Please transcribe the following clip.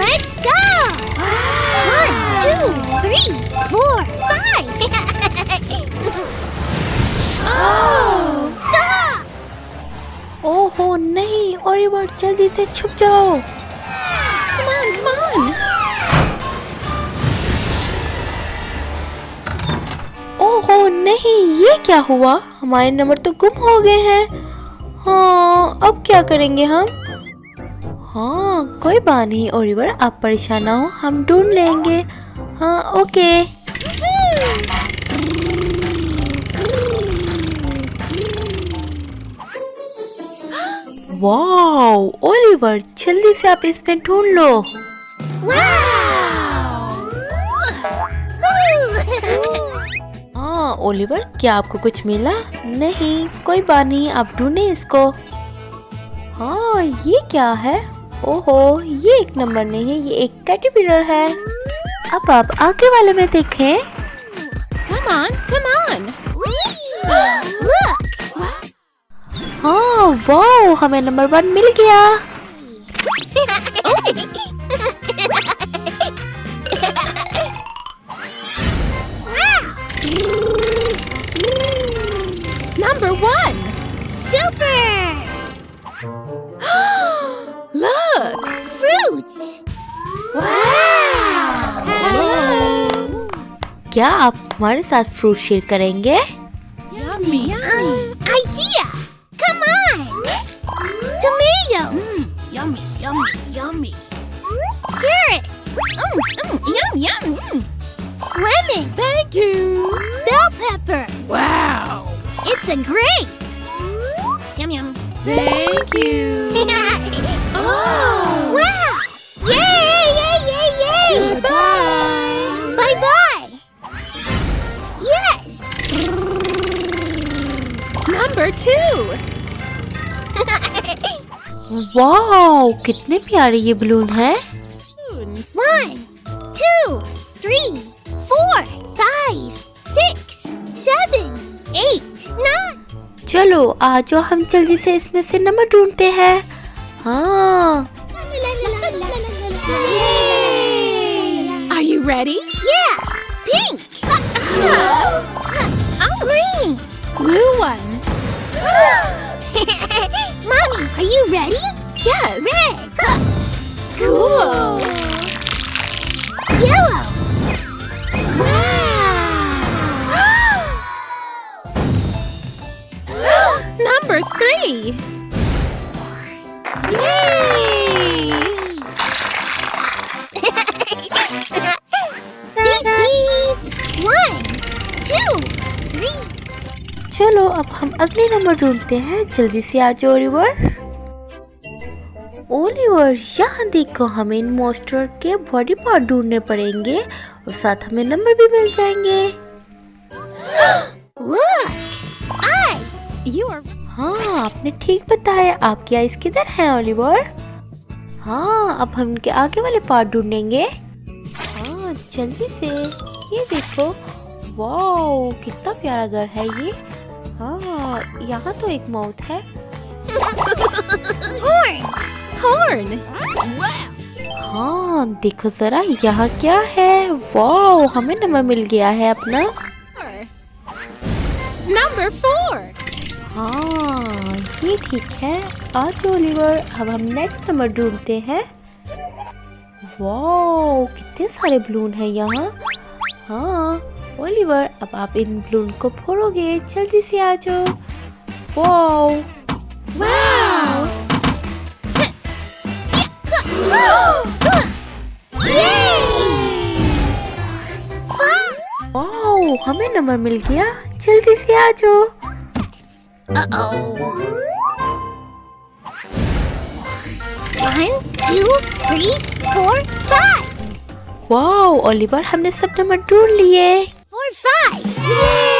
Let's go! 1, 2, 3, 4, 5. Oh! Stop! ओहो नहीं, Oliver जल्दी से छुप जाओ। Come on, come on! ओहो नहीं, ये क्या हुआ? हमारे नंबर तो गुम हो गए हैं। हाँ, अब क्या करेंगे हम? हाँ, कोई बात नहीं ओलिवर, आप परेशान ना हो, हम ढूंढ लेंगे। हाँ, ओके। वाओ, ओलिवर जल्दी से आप इसमें ढूंढ लो। हाँ ओलिवर, क्या आपको कुछ मिला? नहीं, कोई बात नहीं, आप ढूंढे इसको। हाँ, ये क्या है? ओहो, ये एक नंबर नहीं है, ये एक कैटरपिलर है। अब आप आगे वाले में देखें। Come on, come on! Look! हाँ, वाओ, हमें नंबर 1 मिल गया। Number 1! Super! Look! Fruits! Wow! क्या आप हमारे साथ फ्रूट शेयर करेंगे? Yummy! Idea! Come on! Tomato! Yummy, yummy, yummy! Carrot! Yum, yum! Lemon! Thank you! Bell pepper! Wow! It's a grape! Yum, yum! Thank you! Oh! Wow! Yay! Yay! Yay! Yay! Bye! Bye! Bye! Yes! Number 2! Wow, कितने प्यारे ये balloon हैं। 1, 2, 3, 4, 5, 6, 7, 8, 9. चलो आ जाओ, हम जल्दी से इसमें से नंबर ढूंढते हैं। हाँ, Are you ready? Yeah. Pink. Green. Blue one. Mommy, are you ready? Yes. Red. Cool. Yellow. Wow. Number 3. Yay! Beep beep. 1, 2, 3. चलो अब हम अगले नंबर ढूंढते हैं। जल्दी से आ जाओ ओलिवर। ओलिवर, यहाँ देखो, हमें इन मॉन्स्टर के बॉडी पार्ट ढूंढने पड़ेंगे और साथ हमें नंबर भी मिल जाएंगे। Look! You are. हाँ, आपने ठीक बताया। आपकी आइस किधर है ओलिवर? हाँ, अब हम इनके आगे वाले पार्ट ढूंढेंगे। हाँ, जल्दी से। ये देखो, वाओ, कितना प्यारा घर है ये। हाँ, यहाँ तो एक माउथ है। Horn. हाँ, देखो जरा, यहाँ क्या है? वाओ, हमें नंबर मिल गया है अपना। Number 4. हाँ, ये ठीक है। आज ओलिवर, अब हम नेक्स्ट नंबर ढूंढते हैं। वाओ, कितने सारे बलून हैं यहाँ। हाँ ओलिवर, अब आप इन बलून को फोड़ोगे। जल्दी से आ जाओ। वाओ, वाओ, हमें नंबर मिल गया। जल्दी से आ जाओ। Uh-oh. 1, 2, 3, 4, 5. वाओ ओलिवर, हमने सब नंबर ढूंढ लिए। 4, 5. Yay!